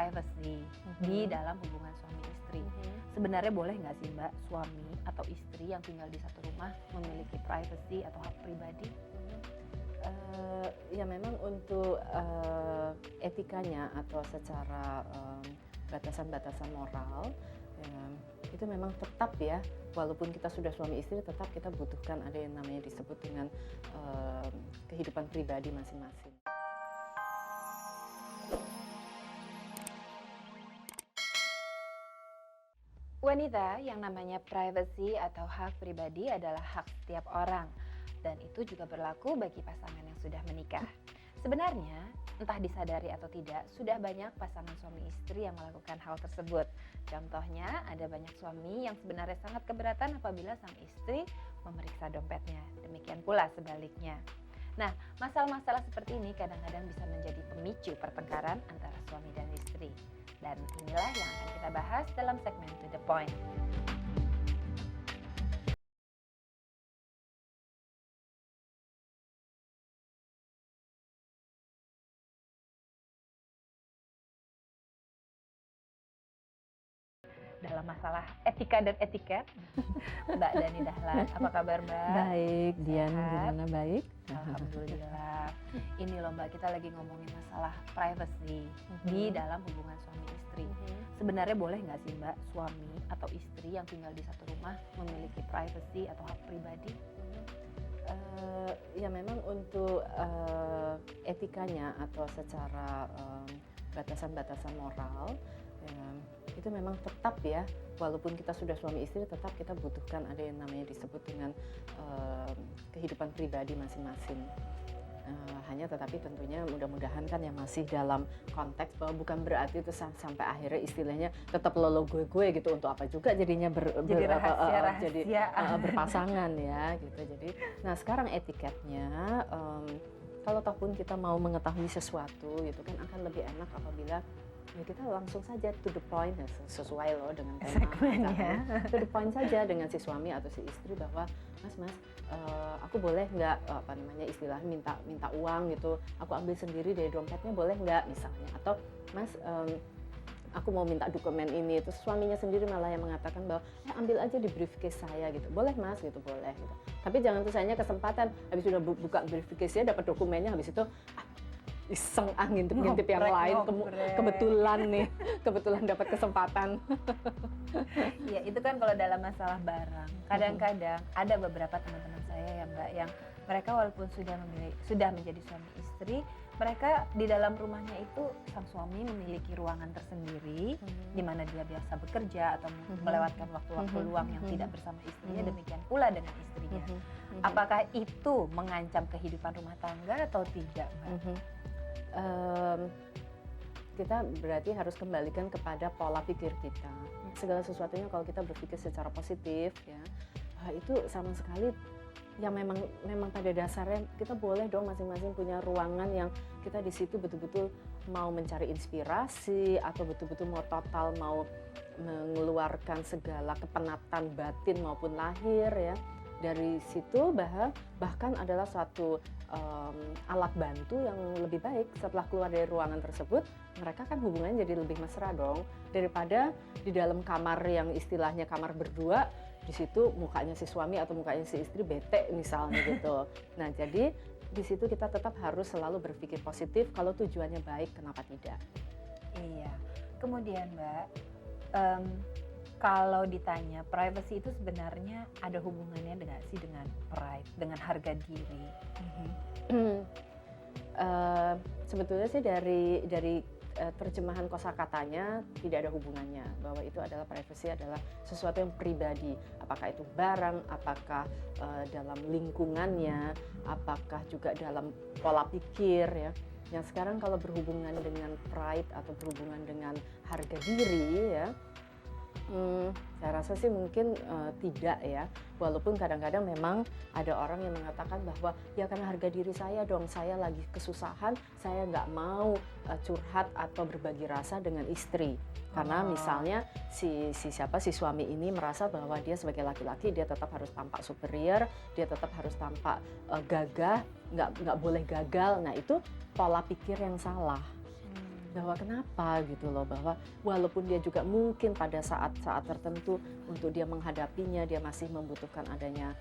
privacy di dalam hubungan suami istri. Sebenarnya boleh nggak sih Mbak, suami atau istri yang tinggal di satu rumah memiliki privacy atau hak pribadi? Ya memang untuk etikanya atau secara batasan-batasan moral, ya, itu memang tetap ya, walaupun kita sudah suami istri tetap kita butuhkan ada yang namanya disebut dengan kehidupan pribadi masing-masing. Wanita, yang namanya privacy atau hak pribadi adalah hak setiap orang, dan itu juga berlaku bagi pasangan yang sudah menikah. Sebenarnya, entah disadari atau tidak, sudah banyak pasangan suami istri yang melakukan hal tersebut. Contohnya, ada banyak suami yang sebenarnya sangat keberatan apabila sang istri memeriksa dompetnya. Demikian pula sebaliknya. Nah, masalah-masalah seperti ini kadang-kadang bisa menjadi pemicu pertengkaran antara suami dan istri. Dan inilah yang akan kita bahas dalam segmen To The Point. Dalam masalah etika dan etiket, Mbak Dani Dahlan, apa kabar Mbak? Baik, Dian, Sehat? gimana baik? Alhamdulillah. Ini loh Mbak, kita lagi ngomongin masalah privacy di dalam hubungan suami istri. Sebenarnya boleh nggak sih Mbak, suami atau istri yang tinggal di satu rumah memiliki privacy atau hak pribadi? Ya memang untuk etikanya atau secara batasan-batasan moral, ya, itu memang tetap ya, walaupun kita sudah suami istri tetap kita butuhkan ada yang namanya disebut dengan kehidupan pribadi masing-masing. Hanya tetapi tentunya mudah-mudahan kan yang masih dalam konteks bahwa bukan berarti itu sampai akhirnya istilahnya tetap lolo gue gitu, untuk apa juga jadinya Jadi rahasia-rahasiaan. jadi berpasangan ya gitu. Jadi nah sekarang etiketnya, kalau ataupun kita mau mengetahui sesuatu gitu kan akan lebih enak apabila ya kita langsung saja to the point, ya, sesuai loh dengan tema Segmennya. to the point saja dengan si suami atau si istri bahwa mas aku boleh nggak istilahnya minta uang gitu, aku ambil sendiri dari dompetnya boleh nggak misalnya, atau mas aku mau minta dokumen ini, terus suaminya sendiri malah yang mengatakan bahwa ambil aja di briefcase saya gitu, boleh mas gitu, boleh gitu, tapi jangan tuh sayangnya kesempatan habis sudah buka briefcase-nya dapat dokumennya, habis itu iseng ngintip yang lain, kebetulan dapat kesempatan. Ya itu kan kalau dalam masalah barang. Kadang-kadang ada beberapa teman-teman saya ya Mbak, yang mereka walaupun sudah menjadi suami istri, mereka di dalam rumahnya itu sang suami memiliki ruangan tersendiri di mana dia biasa bekerja atau melewatkan waktu-waktu luang yang tidak bersama istrinya, demikian pula dengan istrinya. Apakah itu mengancam kehidupan rumah tangga atau tidak, Mbak? Kita berarti harus kembalikan kepada pola pikir kita. Segala sesuatunya kalau kita berpikir secara positif ya, itu sama sekali ya memang pada dasarnya kita boleh dong masing-masing punya ruangan yang kita di situ betul-betul mau mencari inspirasi atau betul-betul mau total mau mengeluarkan segala kepenatan batin maupun lahir ya. Dari situ bahkan adalah suatu alat bantu yang lebih baik setelah keluar dari ruangan tersebut, mereka kan hubungannya jadi lebih mesra dong, daripada di dalam kamar yang istilahnya kamar berdua, di situ mukanya si suami atau mukanya si istri bete misalnya gitu. Nah jadi di situ kita tetap harus selalu berpikir positif, kalau tujuannya baik kenapa tidak. Iya, kemudian Mbak, kalau ditanya privacy itu sebenarnya ada hubungannya dengan pride, dengan harga diri. Sebetulnya sih dari terjemahan kosakatanya tidak ada hubungannya, bahwa itu adalah privacy adalah sesuatu yang pribadi, apakah itu barang, apakah dalam lingkungannya, apakah juga dalam pola pikir ya. Yang sekarang kalau berhubungan dengan pride atau berhubungan dengan harga diri ya, saya rasa sih mungkin tidak ya, walaupun kadang-kadang memang ada orang yang mengatakan bahwa ya karena harga diri saya dong, saya lagi kesusahan, saya nggak mau curhat atau berbagi rasa dengan istri, karena misalnya si suami ini merasa bahwa dia sebagai laki-laki dia tetap harus tampak superior, dia tetap harus tampak gagah, nggak boleh gagal. Nah itu pola pikir yang salah. bahwa kenapa gitu loh, bahwa walaupun dia juga mungkin pada saat-saat tertentu untuk dia menghadapinya dia masih membutuhkan adanya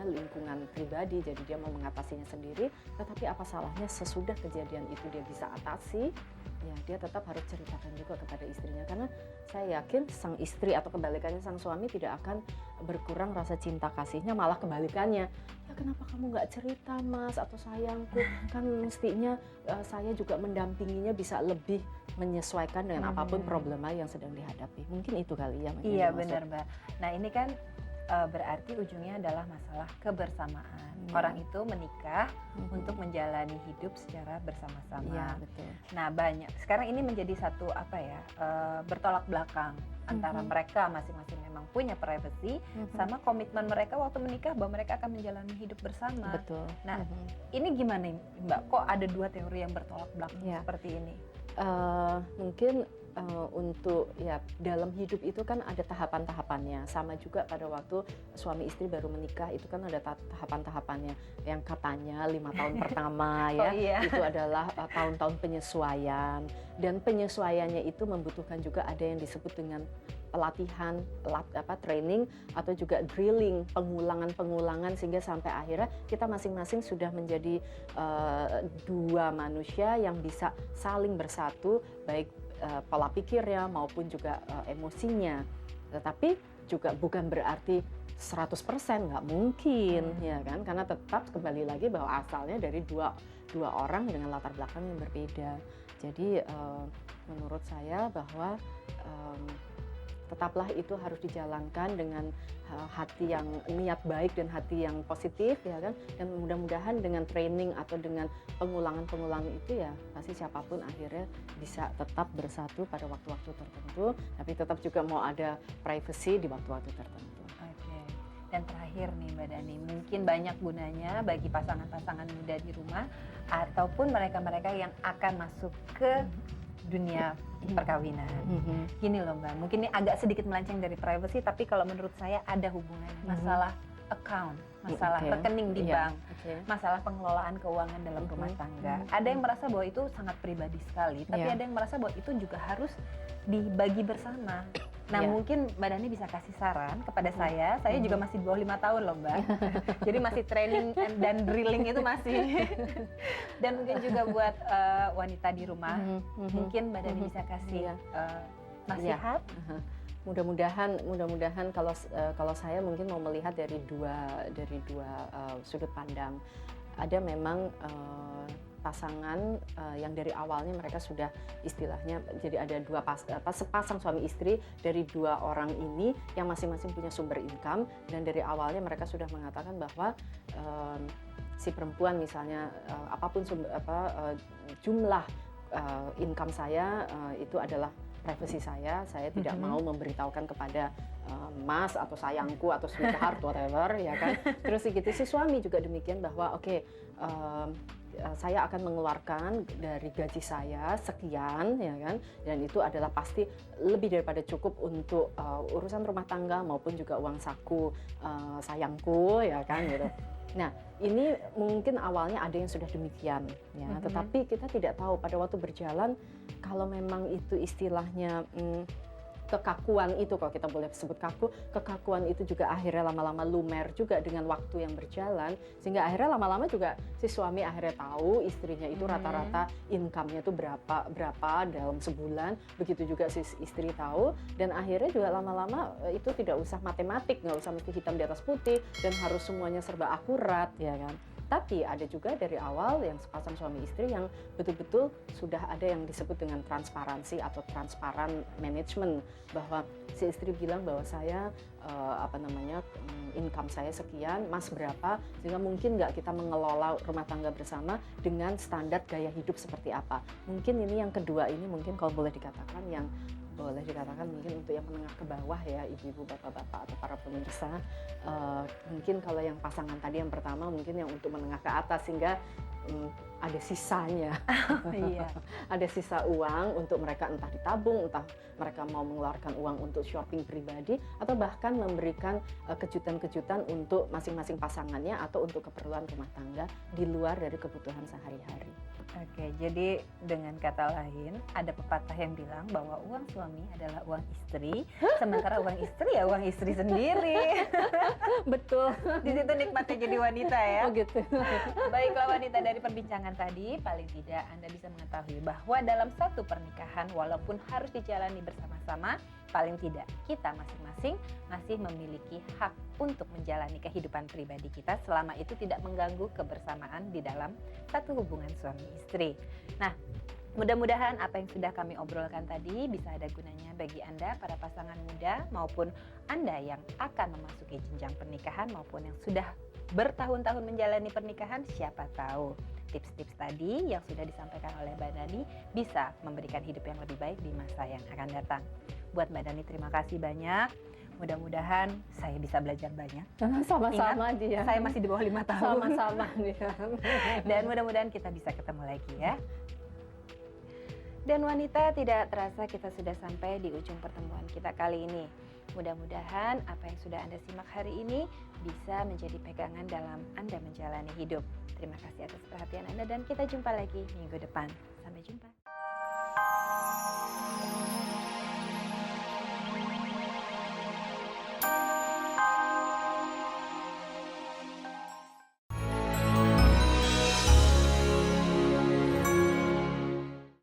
lingkungan pribadi, jadi dia mau mengatasinya sendiri, tetapi apa salahnya sesudah kejadian itu dia bisa atasi, ya dia tetap harus ceritakan juga kepada istrinya, karena saya yakin sang istri atau kebalikannya sang suami tidak akan berkurang rasa cinta kasihnya, malah kebalikannya, ya kenapa kamu nggak cerita mas atau sayangku, kan mestinya saya juga mendampinginya bisa lebih menyesuaikan dengan apapun problema yang sedang dihadapi. Mungkin itu kali ya. Iya benar Mbak. Nah ini kan berarti ujungnya adalah masalah kebersamaan. Orang itu menikah untuk menjalani hidup secara bersama-sama. Iya, betul. Nah banyak sekarang ini menjadi satu bertolak belakang antara mereka masing-masing memang punya privacy sama komitmen mereka waktu menikah bahwa mereka akan menjalani hidup bersama. Betul. Nah ini gimana Mbak? Kok ada dua teori yang bertolak belakang seperti ini? Mungkin untuk ya dalam hidup itu kan ada tahapan-tahapannya, sama juga pada waktu suami istri baru menikah itu kan ada tahapan-tahapannya, yang katanya 5 tahun pertama ya itu adalah tahun-tahun penyesuaian, dan penyesuaiannya itu membutuhkan juga ada yang disebut dengan pelatihan, training atau juga drilling, pengulangan sehingga sampai akhirnya kita masing-masing sudah menjadi dua manusia yang bisa saling bersatu, baik pola pikirnya maupun juga emosinya. Tetapi juga bukan berarti 100% nggak mungkin ya kan, karena tetap kembali lagi bahwa asalnya dari dua orang dengan latar belakang yang berbeda. Jadi menurut saya bahwa tetaplah itu harus dijalankan dengan hati yang niat baik dan hati yang positif ya kan, dan mudah-mudahan dengan training atau dengan pengulangan itu ya pasti siapapun akhirnya bisa tetap bersatu pada waktu-waktu tertentu, tapi tetap juga mau ada privacy di waktu-waktu tertentu. Oke. Dan terakhir nih Mbak Dani, mungkin banyak gunanya bagi pasangan-pasangan muda di rumah ataupun mereka-mereka yang akan masuk ke dunia perkawinan. Gini loh Mbak, mungkin ini agak sedikit melenceng dari privacy, tapi kalau menurut saya ada hubungannya. Masalah account, masalah rekening di bank, masalah pengelolaan keuangan dalam rumah tangga. Ada yang merasa bahwa itu sangat pribadi sekali, tapi ada yang merasa bahwa itu juga harus dibagi bersama. Nah mungkin Mbak Dani bisa kasih saran kepada saya juga masih di bawah 5 tahun loh Mbak. Jadi masih training dan drilling itu masih. Dan mungkin juga buat wanita di rumah, mungkin Mbak Dani bisa kasih nasihat. Mudah-mudahan kalau saya mungkin mau melihat dari dua sudut pandang. Ada memang pasangan yang dari awalnya mereka sudah istilahnya jadi ada sepasang suami istri dari dua orang ini yang masing-masing punya sumber income, dan dari awalnya mereka sudah mengatakan bahwa si perempuan misalnya jumlah income saya itu adalah privasi saya tidak mau memberitahukan kepada mas atau sayangku atau sweetheart whatever ya kan. Terus gitu si suami juga demikian bahwa saya akan mengeluarkan dari gaji saya sekian ya kan, dan itu adalah pasti lebih daripada cukup untuk urusan rumah tangga maupun juga uang saku sayangku ya kan gitu. Nah ini mungkin awalnya ada yang sudah demikian ya, tetapi kita tidak tahu pada waktu berjalan kalau memang itu istilahnya kekakuan itu, kalau kita boleh sebut kekakuan itu juga akhirnya lama-lama lumer juga dengan waktu yang berjalan, sehingga akhirnya lama-lama juga si suami akhirnya tahu istrinya itu rata-rata income-nya itu berapa dalam sebulan, begitu juga si istri tahu, dan akhirnya juga lama-lama itu tidak usah matematik, nggak usah mesti hitam di atas putih dan harus semuanya serba akurat ya kan. Tapi ada juga dari awal yang sepasang suami istri yang betul-betul sudah ada yang disebut dengan transparansi atau transparan management, bahwa si istri bilang bahwa saya income saya sekian, mas berapa, sehingga mungkin nggak kita mengelola rumah tangga bersama dengan standar gaya hidup seperti apa. Mungkin ini yang kedua ini mungkin kalau boleh dikatakan mungkin untuk yang menengah ke bawah ya, ibu-ibu, bapak-bapak atau para pemirsa. Mungkin kalau yang pasangan tadi yang pertama mungkin yang untuk menengah ke atas, sehingga ada sisanya. Iya. Ada sisa uang untuk mereka entah ditabung, entah mereka mau mengeluarkan uang untuk shopping pribadi, atau bahkan memberikan kejutan-kejutan untuk masing-masing pasangannya atau untuk keperluan rumah tangga di luar dari kebutuhan sehari-hari. Oke, jadi dengan kata lain, ada pepatah yang bilang bahwa uang suami adalah uang istri, sementara uang istri ya uang istri sendiri. Betul. Di situ nikmatnya jadi wanita ya. Oh gitu. Baiklah wanita, dari perbincangan tadi, paling tidak Anda bisa mengetahui bahwa dalam satu pernikahan, walaupun harus dijalani bersama-sama, paling tidak kita masing-masing masih memiliki hak untuk menjalani kehidupan pribadi kita selama itu tidak mengganggu kebersamaan di dalam satu hubungan suami istri. Nah, mudah-mudahan apa yang sudah kami obrolkan tadi bisa ada gunanya bagi Anda, para pasangan muda, maupun Anda yang akan memasuki jenjang pernikahan maupun yang sudah bertahun-tahun menjalani pernikahan. Siapa tahu tips-tips tadi yang sudah disampaikan oleh Mbak Dani bisa memberikan hidup yang lebih baik di masa yang akan datang. Buat Mbak Dani, terima kasih banyak. Mudah-mudahan saya bisa belajar banyak. Sama-sama dia. Saya masih di bawah 5 tahun. Sama-sama dia. Dan mudah-mudahan kita bisa ketemu lagi ya. Dan wanita, tidak terasa kita sudah sampai di ujung pertemuan kita kali ini. Mudah-mudahan apa yang sudah Anda simak hari ini bisa menjadi pegangan dalam Anda menjalani hidup. Terima kasih atas perhatian Anda dan kita jumpa lagi minggu depan. Sampai jumpa.